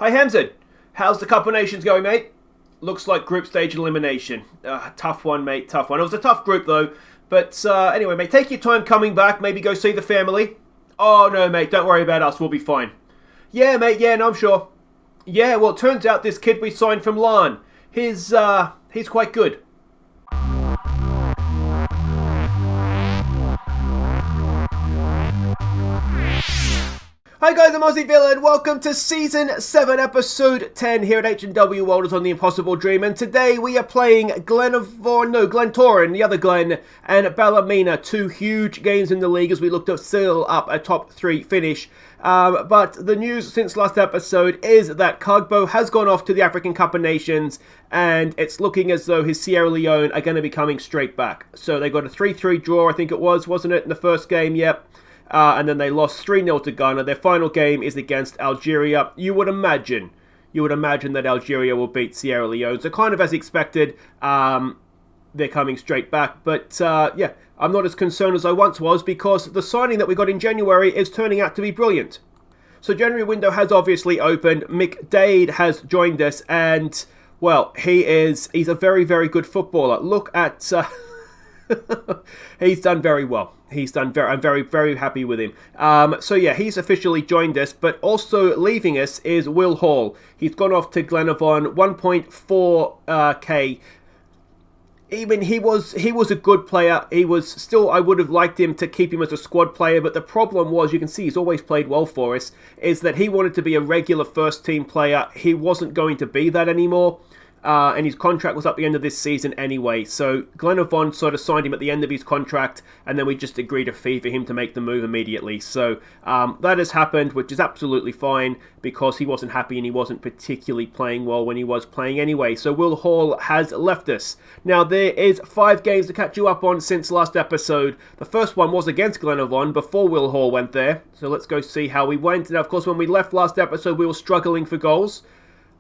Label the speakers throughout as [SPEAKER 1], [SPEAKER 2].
[SPEAKER 1] Hi Hamzin, how's the Cup of Nations going, mate? Looks like group stage elimination. Tough one, mate, tough one. It was a tough group though, but anyway, mate, take your time coming back, maybe go see the family. Oh no, mate, don't worry about us, we'll be fine. Yeah, mate, yeah, no, I'm sure. Yeah, well, it turns out this kid we signed from Larne, he's quite good. Hi guys, I'm Aussie Villain. Welcome to Season 7, Episode 10 here at H&W Welders on the Impossible Dream. And today we are playing Glentoran, the other Glen, and Ballymena. Two huge games in the league as we look to seal up a top 3 finish. But the news since last episode is that Kagbo has gone off to the African Cup of Nations, and it's looking as though his Sierra Leone are going to be coming straight back. So they got a 3-3 draw, I think it was, wasn't it, in the first game? Yep. And then they lost 3-0 to Ghana. Their final game is against Algeria. You would imagine that Algeria will beat Sierra Leone. So kind of as expected, they're coming straight back. But yeah, I'm not as concerned as I once was because the signing that we got in January is turning out to be brilliant. So January window has obviously opened. McDade has joined us and, well, he's a very, very good footballer. Look at... he's done very well. I'm very, very happy with him. So yeah, he's officially joined us, but also leaving us is Will Hall. He's gone off to Glentoran, 1.4k. Even he was a good player. He was still, I would have liked him to keep him as a squad player, but the problem was, you can see he's always played well for us, is that he wanted to be a regular first team player. He wasn't going to be that anymore. And his contract was up the end of this season anyway. So Glentoran sort of signed him at the end of his contract, and then we just agreed a fee for him to make the move immediately. So that has happened, which is absolutely fine because he wasn't happy and he wasn't particularly playing well when he was playing anyway. So Will Hall has left us. Now there is 5 games to catch you up on since last episode. The first one was against Glentoran before Will Hall went there. So let's go see how we went. Now of course when we left last episode we were struggling for goals.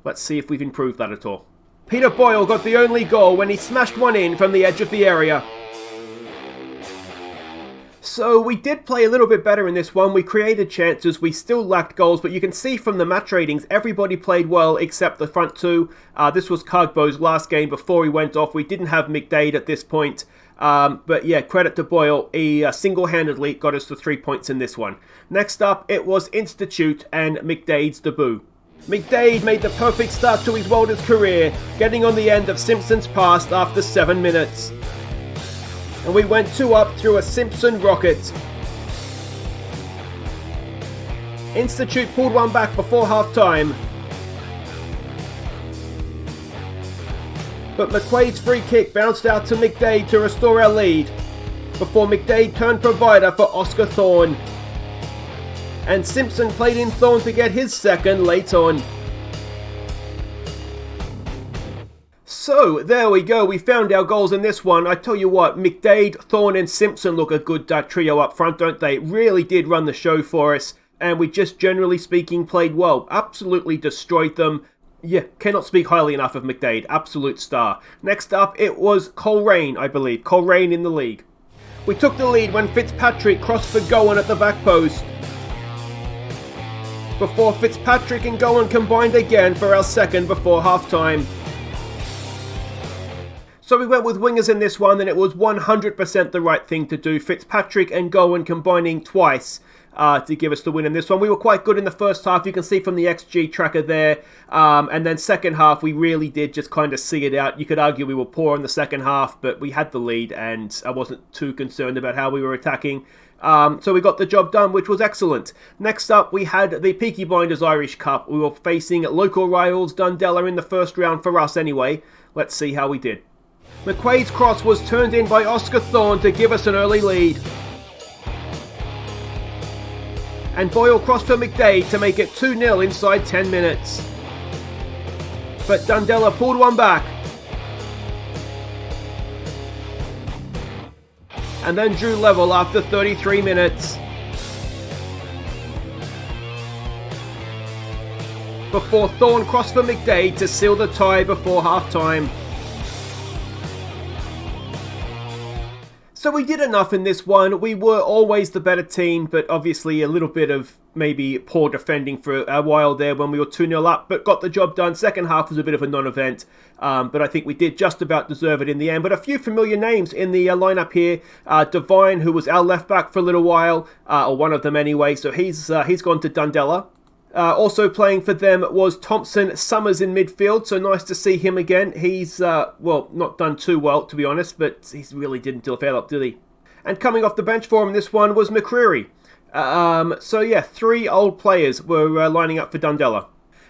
[SPEAKER 1] Let's see if we've improved that at all. Peter Boyle got the only goal when he smashed one in from the edge of the area. So we did play a little bit better in this one. We created chances, we still lacked goals, but you can see from the match ratings, everybody played well except the front two. This was Kagbo's last game before he went off. We didn't have McDade at this point. But yeah, credit to Boyle. He single-handedly got us the 3 points in this one. Next up, it was Institute and McDade's debut. McDade made the perfect start to his Welders career, getting on the end of Simpson's pass after 7 minutes. And we went 2 up through a Simpson rocket. Institute pulled one back before half-time. But McQuaid's free kick bounced out to McDade to restore our lead, before McDade turned provider for Oscar Thorne. And Simpson played in Thorne to get his second late on. So, there we go. We found our goals in this one. I tell you what, McDade, Thorne and Simpson look a good trio up front, don't they? Really did run the show for us. And we just, generally speaking, played well. Absolutely destroyed them. Yeah, cannot speak highly enough of McDade. Absolute star. Next up, it was Coleraine, I believe. Coleraine in the league. We took the lead when Fitzpatrick crossed for Gowan at the back post, before Fitzpatrick and Gowan combined again for our second before half-time. So we went with wingers in this one, and it was 100% the right thing to do. Fitzpatrick and Gowan combining twice to give us the win in this one. We were quite good in the first half, you can see from the XG tracker there. And then second half, we really did just kind of see it out. You could argue we were poor in the second half, but we had the lead, and I wasn't too concerned about how we were attacking. So we got the job done, which was excellent. Next up, we had the Peaky Blinders Irish Cup. We were facing local rivals Dundela in the first round for us anyway. Let's see how we did. McQuaid's cross was turned in by Oscar Thorne to give us an early lead. And Boyle crossed for McDade to make it 2-0 inside 10 minutes. But Dundela pulled one back. And then drew level after 33 minutes. Before Thorne crossed for McDade to seal the tie before half-time. So we did enough in this one. We were always the better team, but obviously a little bit of maybe poor defending for a while there when we were 2-0 up, but got the job done. Second half was a bit of a non-event, but I think we did just about deserve it in the end. But a few familiar names in the lineup here. Devine, who was our left back for a little while, or one of them anyway, so he's gone to Dundela. Also playing for them was Thompson Summers in midfield, so nice to see him again. He's, not done too well, to be honest, but he really didn't develop, did he? And coming off the bench for him, this one was McCreary. So yeah, 3 old players were lining up for Dundela.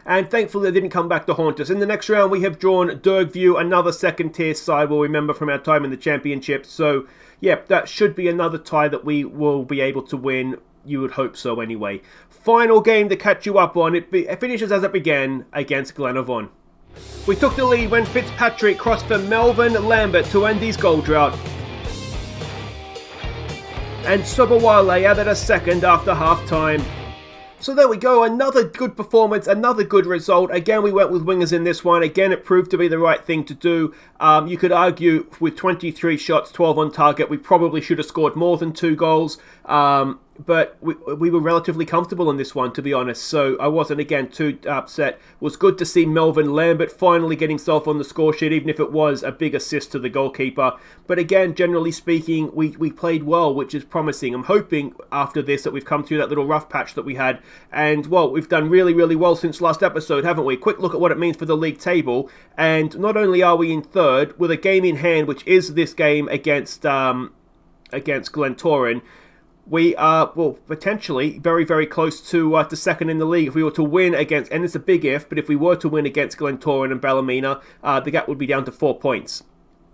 [SPEAKER 1] And thankfully they didn't come back to haunt us. In the next round we have drawn Dergview, another second tier side we'll remember from our time in the championship. So yeah, that should be another tie that we will be able to win. You would hope so anyway. Final game to catch you up on. It finishes as it began against Glentoran. We took the lead when Fitzpatrick crossed for Melvin Lambert to end his goal drought. And Sobowale added a second after half-time. So there we go, another good performance, another good result. Again, we went with wingers in this one. Again, it proved to be the right thing to do. You could argue with 23 shots, 12 on target, we probably should have scored more than 2 goals. But we were relatively comfortable in this one, to be honest. So I wasn't, again, too upset. It was good to see Melvin Lambert finally get himself on the score sheet, even if it was a big assist to the goalkeeper. But again, generally speaking, we played well, which is promising. I'm hoping after this that we've come through that little rough patch that we had. And, well, we've done really, really well since last episode, haven't we? Quick look at what it means for the league table. And not only are we in third, with a game in hand, which is this game against Glentoran, we are, well, potentially very, very close to second in the league. If we were to win against, and it's a big if, but if we were to win against Glentoran and Ballymena, the gap would be down to 4 points,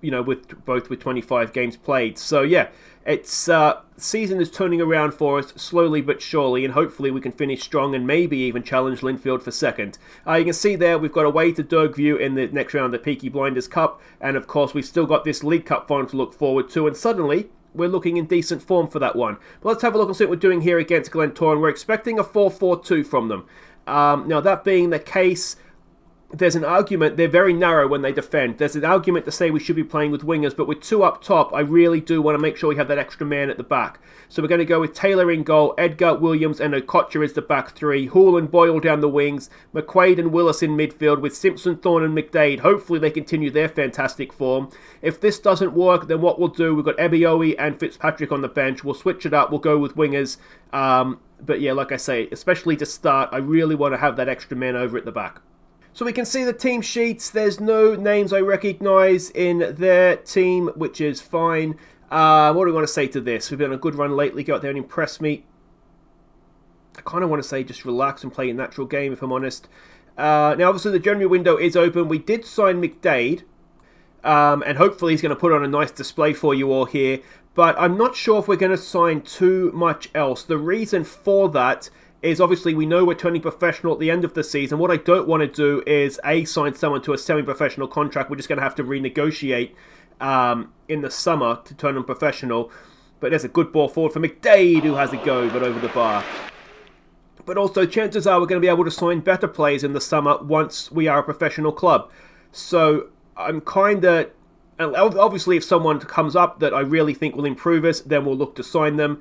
[SPEAKER 1] you know, with 25 games played. So, yeah, it's season is turning around for us slowly but surely, and hopefully we can finish strong and maybe even challenge Linfield for second. You can see there we've got away to Dergview in the next round of the Peaky Blinders Cup, and of course we've still got this League Cup final to look forward to, and suddenly we're looking in decent form for that one. But let's have a look and see what we're doing here against Glentoran. We're expecting a 4-4-2 from them. Now, that being the case, there's an argument. They're very narrow when they defend. There's an argument to say we should be playing with wingers, but with 2 up top, I really do want to make sure we have that extra man at the back. So we're going to go with Taylor in goal, Edgar, Williams, and Okocha as the back 3. Hall and Boyle down the wings, McQuaid and Willis in midfield with Simpson, Thorne, and McDade. Hopefully they continue their fantastic form. If this doesn't work, then what we'll do, we've got Ebioe and Fitzpatrick on the bench. We'll switch it up. We'll go with wingers. But yeah, like I say, especially to start, I really want to have that extra man over at the back. So we can see the team sheets. There's no names I recognise in their team, which is fine. What do we want to say to this? We've been on a good run lately. Go out there and impress me. I kind of want to say just relax and play a natural game, if I'm honest. Now, obviously, the January window is open. We did sign McDade, and hopefully he's going to put on a nice display for you all here. But I'm not sure if we're going to sign too much else. The reason for that is obviously we know we're turning professional at the end of the season. What I don't want to do is sign someone to a semi-professional contract. We're just going to have to renegotiate in the summer to turn them professional. But there's a good ball forward for McDade, who has a go, but over the bar. But also, chances are we're going to be able to sign better players in the summer once we are a professional club. So I'm kind of... Obviously, if someone comes up that I really think will improve us, then we'll look to sign them.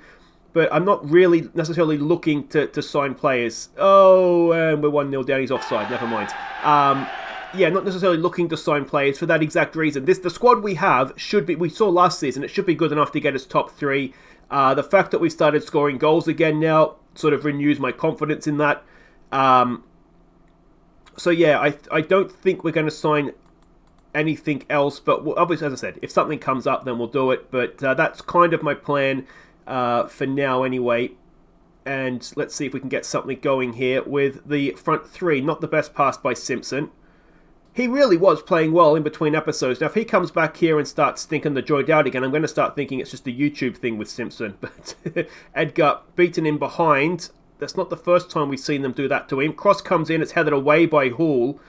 [SPEAKER 1] But I'm not really necessarily looking to sign players. Oh, and we're 1-0 down. He's offside. Never mind. Yeah, not necessarily looking to sign players for that exact reason. The squad we have should be... We saw last season, it should be good enough to get us top 3. The fact that we started scoring goals again now sort of renews my confidence in that. So yeah, I don't think we're going to sign anything else. But obviously, as I said, if something comes up, then we'll do it. But that's kind of my plan for now anyway. And let's see if we can get something going here with the front 3. Not the best pass by Simpson. He really was playing well in between episodes. Now, if he comes back here and starts stinking the joint out again, I'm going to start thinking it's just a YouTube thing with Simpson. But Edgar beaten in behind. That's not the first time we've seen them do that to him. Cross comes in. It's headed away by Hall.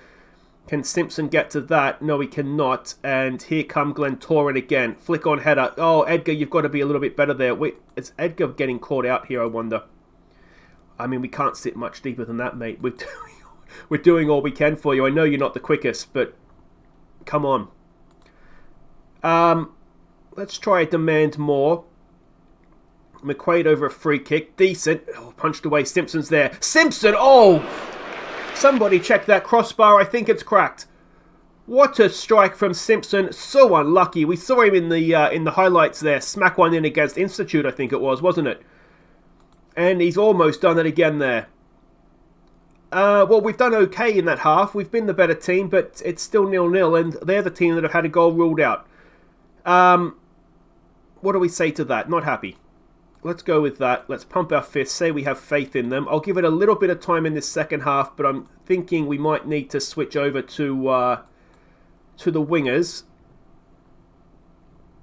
[SPEAKER 1] Can Simpson get to that? No, he cannot. And here come Glentoran again. Flick on header. Oh, Edgar, you've got to be a little bit better there. Wait, is Edgar getting caught out here, I wonder? I mean, we can't sit much deeper than that, mate. We're doing all we can for you. I know you're not the quickest, but come on. Let's try demand more. McQuaid over a free kick. Decent. Oh, punched away. Simpson's there. Simpson! Oh! Somebody check that crossbar. I think it's cracked. What a strike from Simpson. So unlucky. We saw him in the highlights there. Smack one in against Institute, I think it was, wasn't it? And he's almost done it again there. Well, we've done okay in that half. We've been the better team, but it's still 0-0, and they're the team that have had a goal ruled out. What do we say to that? Not happy. Let's go with that. Let's pump our fists, say we have faith in them. I'll give it a little bit of time in this second half, but I'm thinking we might need to switch over to the wingers.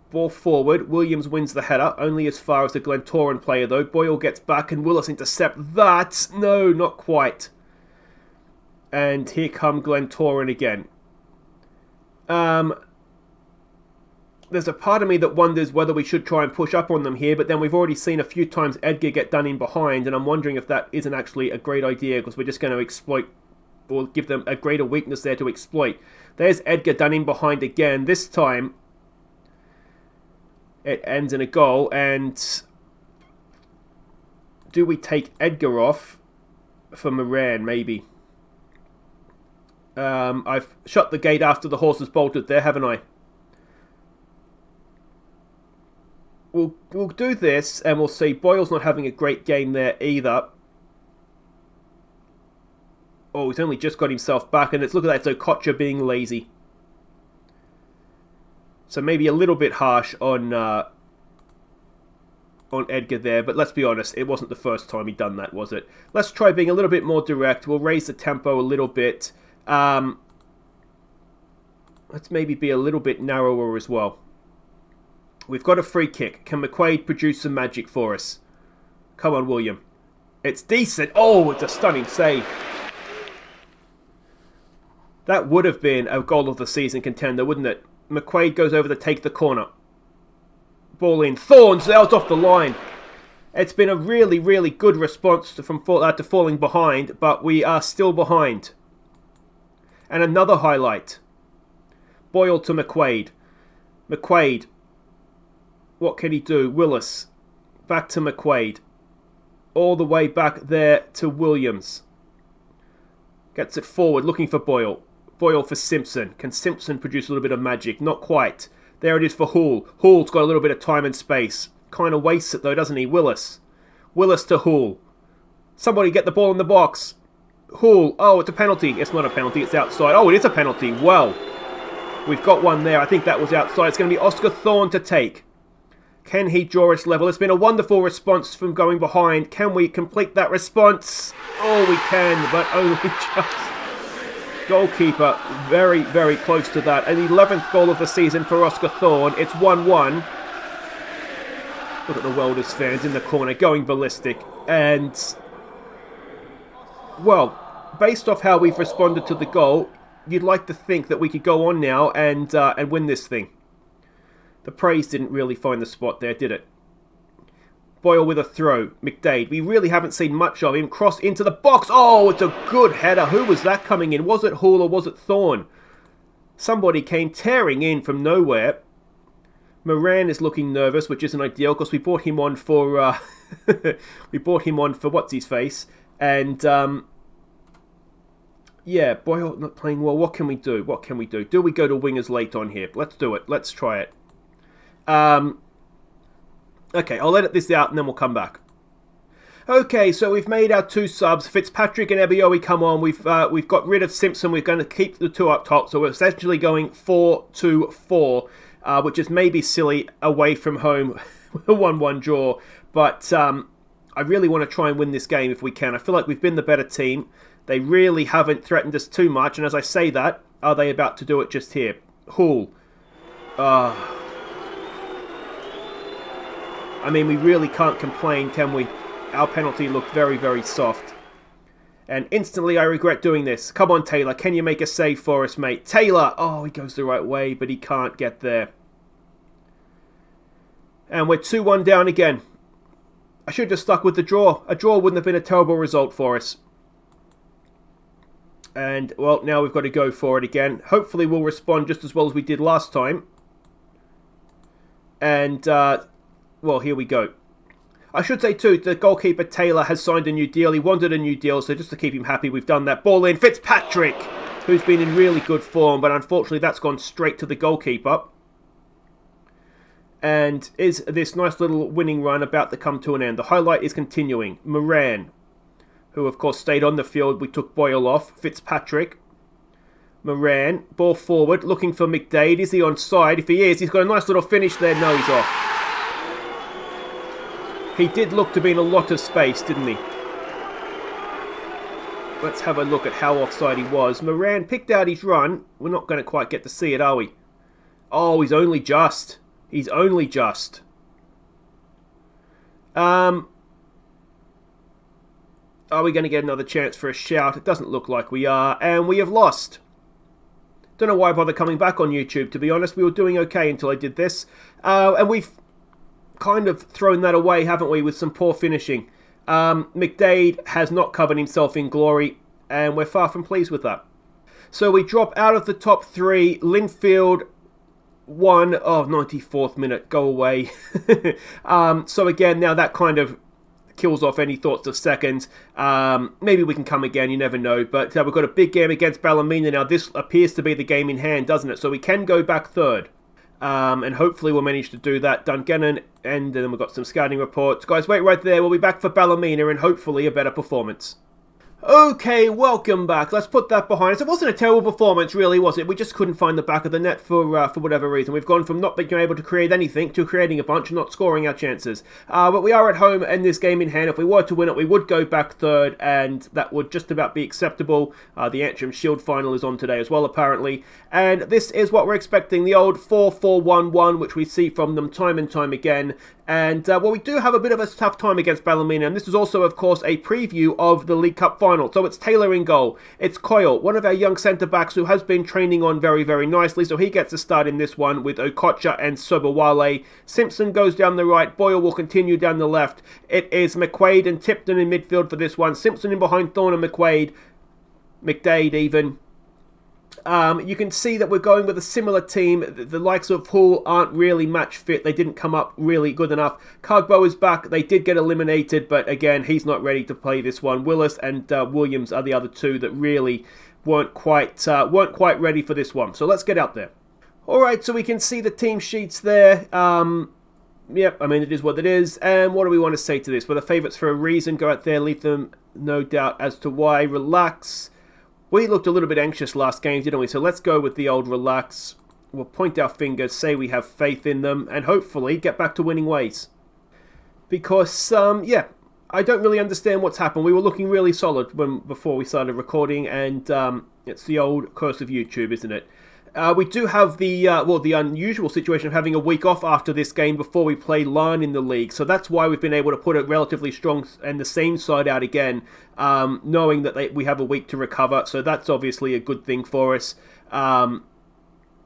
[SPEAKER 1] Ball forward. Williams wins the header, only as far as the Glentoran player though. Boyle gets back and Willis intercept that. No, not quite. And here come Glentoran again. There's a part of me that wonders whether we should try and push up on them here, but then we've already seen a few times Edgar get done in behind, and I'm wondering if that isn't actually a great idea, because we're just going to exploit, or give them a greater weakness there to exploit. There's Edgar done in behind again. This time, it ends in a goal, and do we take Edgar off for Moran, maybe? I've shut the gate after the horse has bolted there, haven't I? We'll do this, and we'll see. Boyle's not having a great game there either. Oh, he's only just got himself back, and let's look at that. So Kocher being lazy. So maybe a little bit harsh on Edgar there, but let's be honest, it wasn't the first time he'd done that, was it? Let's try being a little bit more direct. We'll raise the tempo a little bit. Let's maybe be a little bit narrower as well. We've got a free kick. Can McQuaid produce some magic for us? Come on, William. It's decent. Oh, it's a stunning save. That would have been a goal of the season contender, wouldn't it? McQuaid goes over to take the corner. Ball in. Thorns out off the line. It's been a really, really good response to falling behind, but we are still behind. And another highlight. Boyle to McQuaid. McQuaid. What can he do? Willis. Back to McQuaid. All the way back there to Williams. Gets it forward, looking for Boyle. Boyle for Simpson. Can Simpson produce a little bit of magic? Not quite. There it is for Hall. Hall's got a little bit of time and space. Kind of wastes it though, doesn't he? Willis. Willis to Hall. Somebody get the ball in the box. Hall. Oh, it's a penalty. It's not a penalty, it's outside. Oh, it is a penalty. Well, we've got one there. I think that was outside. It's going to be Oscar Thorne to take. Can he draw us level? It's been a wonderful response from going behind. Can we complete that response? Oh, we can, but only just. Goalkeeper, very, very close to that. An 11th goal of the season for Oscar Thorne. It's 1-1. Look at the Welders fans in the corner going ballistic. And, well, based off how we've responded to the goal, you'd like to think that we could go on now and win this thing. The praise didn't really find the spot there, did it? Boyle with a throw. McDade. We really haven't seen much of him. Cross into the box. Oh, it's a good header. Who was that coming in? Was it Hall or was it Thorne? Somebody came tearing in from nowhere. Moran is looking nervous, which isn't ideal because we brought him on for... we brought him on for what's-his-face. And, yeah, Boyle not playing well. What can we do? What can we do? Do we go to wingers late on here? Let's do it. Let's try it. Okay, I'll edit this out and then we'll come back. Okay, so we've made our two subs. Fitzpatrick and Ebiowi come on. We've got rid of Simpson. We're going to keep the two up top. So we're essentially going 4-2-4, which is maybe silly away from home with a 1-1 draw. But I really want to try and win this game if we can. I feel like we've been the better team. They really haven't threatened us too much. And as I say that, are they about to do it just here? Hall. I mean, we really can't complain, can we? Our penalty looked very, very soft. And instantly I regret doing this. Come on, Taylor. Can you make a save for us, mate? Taylor! Oh, he goes the right way, but he can't get there. And we're 2-1 down again. I should have just stuck with the draw. A draw wouldn't have been a terrible result for us. And, well, now we've got to go for it again. Hopefully we'll respond just as well as we did last time. And, well, here we go. I should say, too, the goalkeeper Taylor has signed a new deal. He wanted a new deal, so just to keep him happy, we've done that. Ball in. Fitzpatrick, who's been in really good form, but unfortunately that's gone straight to the goalkeeper. And is this nice little winning run about to come to an end? The highlight is continuing. Moran, who of course stayed on the field. We took Boyle off. Fitzpatrick. Moran, ball forward, looking for McDade. Is he onside? If he is, he's got a nice little finish there. No, he's off. He did look to be in a lot of space, didn't he? Let's have a look at how offside he was. Moran picked out his run. We're not going to quite get to see it, are we? Oh, he's only just. He's only just. Are we going to get another chance for a shout? It doesn't look like we are. And we have lost. Don't know why I bother coming back on YouTube, to be honest. We were doing okay until I did this. And we've kind of thrown that away, haven't we, with some poor finishing. McDade has not covered himself in glory, and we're far from pleased with that. So we drop out of the top three. Linfield 1, 94th minute, go away. So again, now that kind of kills off any thoughts of second. Maybe we can come again, you never know. But we've got a big game against Ballymena now. This appears to be the game in hand, doesn't it? So we can go back third. And hopefully we'll manage to do that. Dungannon, and then we've got some scouting reports. Guys, wait right there. We'll be back for Ballymena and hopefully a better performance. Okay, welcome back. Let's put that behind us. It wasn't a terrible performance, really, was it? We just couldn't find the back of the net for whatever reason. We've gone from not being able to create anything to creating a bunch and not scoring our chances. But we are at home in this game in hand. If we were to win it, we would go back third, and that would just about be acceptable. The Antrim Shield final is on today as well, apparently. And this is what we're expecting, the old 4-4-1-1, which we see from them time and time again. And, well, we do have a bit of a tough time against Ballymena, and this is also, of course, a preview of the League Cup final. So it's Taylor in goal. It's Coyle, one of our young centre-backs who has been training on very, very nicely, so he gets a start in this one with Okocha and Sobowale. Simpson goes down the right. Boyle will continue down the left. It is McQuaid and Tipton in midfield for this one. Simpson in behind Thorne and McQuaid. McDade even. You can see that we're going with a similar team. The likes of Hull aren't really match fit. They didn't come up really good enough. Cargbo is back. They did get eliminated, but again, he's not ready to play this one. Willis and Williams are the other two that really weren't quite ready for this one. So let's get out there. All right, so we can see the team sheets there. Yep, I mean, it is what it is. And what do we want to say to this? We're the favourites for a reason. Go out there, leave them no doubt as to why. Relax. We looked a little bit anxious last game, didn't we? So let's go with the old relax. We'll point our fingers, say we have faith in them, and hopefully get back to winning ways. Because, yeah, I don't really understand what's happened. We were looking really solid before we started recording, and it's the old curse of YouTube, isn't it? We do have the unusual situation of having a week off after this game before we play Larne in the league. So that's why we've been able to put a relatively strong and the same side out again, knowing that we have a week to recover. So that's obviously a good thing for us.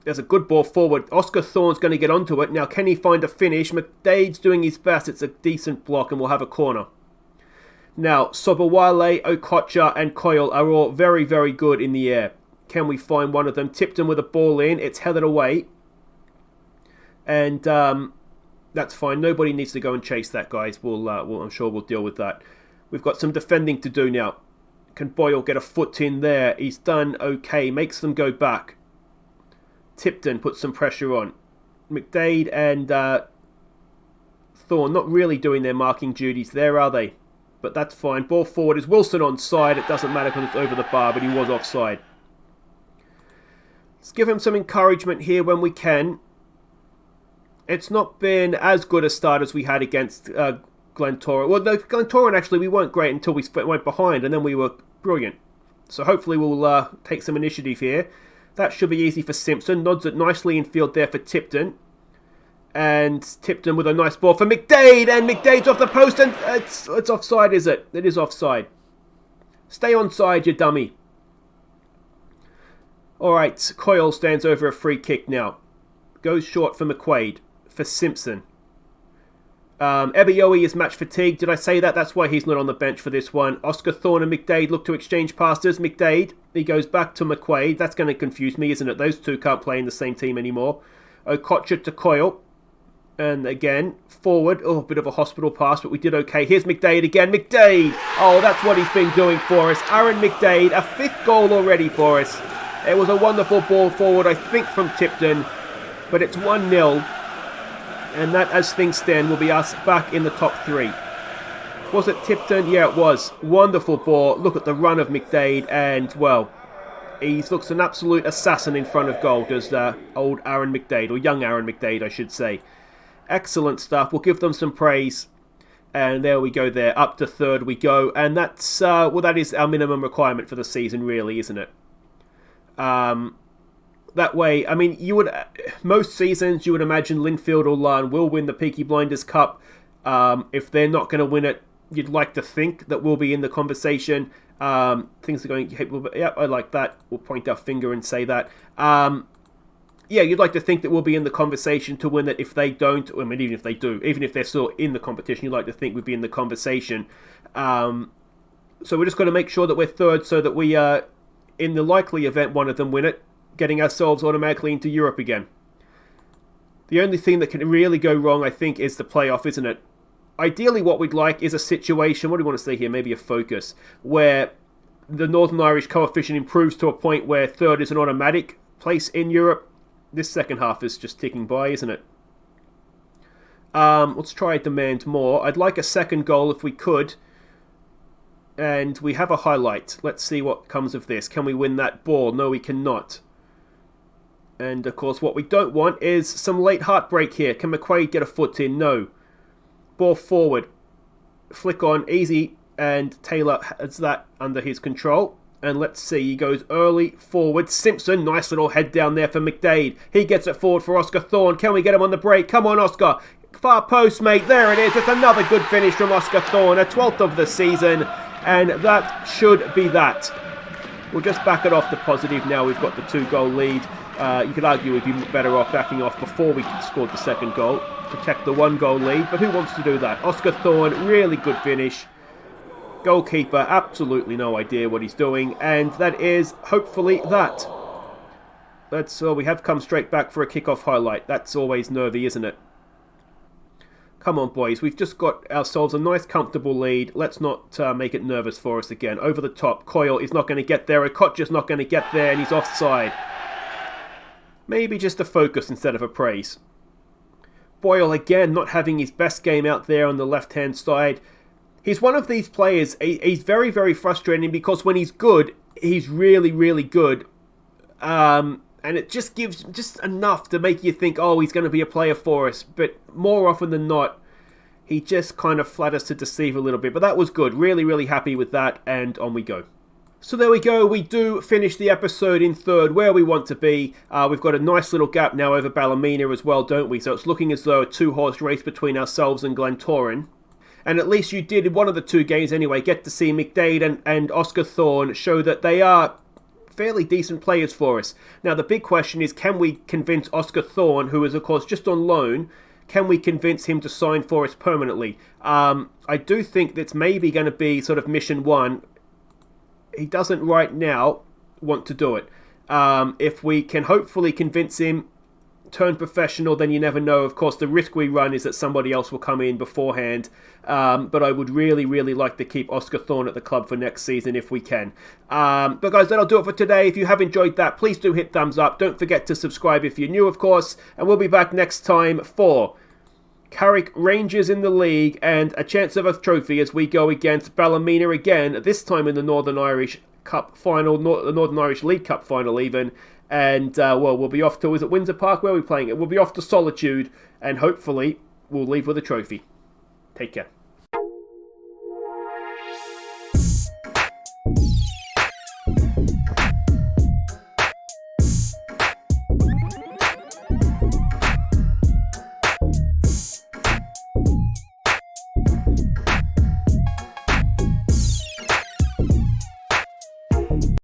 [SPEAKER 1] There's a good ball forward. Oscar Thorne's going to get onto it. Now, can he find a finish? McDade's doing his best. It's a decent block and we'll have a corner. Now, Sobowale, Okocha and Coyle are all very, very good in the air. Can we find one of them? Tipton with a ball in. It's headed away. And that's fine. Nobody needs to go and chase that, guys. I'm sure we'll deal with that. We've got some defending to do now. Can Boyle get a foot in there? He's done okay. Makes them go back. Tipton puts some pressure on. McDade and Thorne not really doing their marking duties there, are they? But that's fine. Ball forward. Is Wilson onside? It doesn't matter because it's over the bar, but he was offside. Let's give him some encouragement here when we can. It's not been as good a start as we had against Glentoran. Well, no, Glentoran actually, we weren't great until we went behind, and then we were brilliant. So hopefully we'll take some initiative here. That should be easy for Simpson. Nods it nicely in field there for Tipton. And Tipton with a nice ball for McDade, and McDade's off the post, and it's offside, is it? It is offside. Stay onside, you dummy. Alright, Coyle stands over a free kick now. Goes short for McQuaid. For Simpson. Ebiyoe is match fatigued. Did I say that? That's why he's not on the bench for this one. Oscar Thorne and McDade look to exchange passes. McDade, he goes back to McQuaid. That's going to confuse me, isn't it? Those two can't play in the same team anymore. Okocha to Coyle. And again, forward. Oh, a bit of a hospital pass, but we did okay. Here's McDade again. McDade! Oh, that's what he's been doing for us. Aaron McDade, a 5th goal already for us. It was a wonderful ball forward, I think, from Tipton. But it's 1-0. And that, as things stand, will be us back in the top 3. Was it Tipton? Yeah, it was. Wonderful ball. Look at the run of McDade. And, well, he looks an absolute assassin in front of goal, does old Aaron McDade. Or young Aaron McDade, I should say. Excellent stuff. We'll give them some praise. And there we go there. Up to 3rd we go. And that's, well, that is our minimum requirement for the season, really, isn't it? That way, I mean, most seasons you would imagine Linfield or Larne will win the Peaky Blinders Cup. If they're not going to win it, you'd like to think that we'll be in the conversation. Things are going, yep, I like that. We'll point our finger and say that. Yeah, you'd like to think that we'll be in the conversation to win it. If they don't, I mean, even if they do, even if they're still in the competition, you'd like to think we'd be in the conversation. So we're just going to make sure that we're 3rd so that we, in the likely event one of them win it, getting ourselves automatically into Europe again. The only thing that can really go wrong, I think, is the playoff, isn't it? Ideally, what we'd like is a situation, what do you want to say here, maybe a focus, where the Northern Irish coefficient improves to a point where 3rd is an automatic place in Europe. This second half is just ticking by, isn't it? Let's try a demand more. I'd like a 2nd goal if we could. And we have a highlight. Let's see what comes of this. Can we win that ball? No, we cannot. And, of course, what we don't want is some late heartbreak here. Can McQuaid get a foot in? No. Ball forward. Flick on, easy. And Taylor has that under his control. And let's see, he goes early forward. Simpson, nice little head down there for McDade. He gets it forward for Oscar Thorne. Can we get him on the break? Come on, Oscar. Far post, mate. There it is. It's another good finish from Oscar Thorne. A 12th of the season. And that should be that. We'll just back it off the positive now. We've got the 2-goal lead. You could argue we'd be better off backing off before we scored the 2nd goal. Protect the 1-goal lead. But who wants to do that? Oscar Thorne, really good finish. Goalkeeper, absolutely no idea what he's doing, and that is hopefully that. We have come straight back for a kickoff highlight. That's always nervy, isn't it? Come on, boys. We've just got ourselves a nice, comfortable lead. Let's not make it nervous for us again. Over the top. Coyle is not going to get there. Okocha's not going to get there, and he's offside. Maybe just a focus instead of a praise. Boyle, again, not having his best game out there on the left-hand side. He's one of these players, he's very, very frustrating because when he's good, he's really, really good. And it just gives just enough to make you think, oh, he's going to be a player for us. But more often than not, he just kind of flatters to deceive a little bit. But that was good. Really, really happy with that. And on we go. So there we go. We do finish the episode in 3rd, where we want to be. We've got a nice little gap now over Ballymena as well, don't we? So it's looking as though a 2-horse race between ourselves and Glentoran. And at least you did, in one of the 2 games anyway, get to see McDade and Oscar Thorne show that they are fairly decent players for us. Now, the big question is, can we convince Oscar Thorne, who is, of course, just on loan, can we convince him to sign for us permanently? I do think that's maybe going to be sort of mission 1. He doesn't right now want to do it. If we can hopefully convince him, turn professional, then you never know. Of course, the risk we run is that somebody else will come in beforehand. But I would really, really like to keep Oscar Thorne at the club for next season if we can. But guys, that'll do it for today. If you have enjoyed that, please do hit thumbs up. Don't forget to subscribe if you're new, of course. And we'll be back next time for Carrick Rangers in the league and a chance of a trophy as we go against Ballymena again, this time in the Northern Irish Cup final, the Northern Irish League Cup final even. And, well, we'll be off to, is it Windsor Park? Where are we playing it? We'll be off to Solitude, and hopefully we'll leave with a trophy. Take care.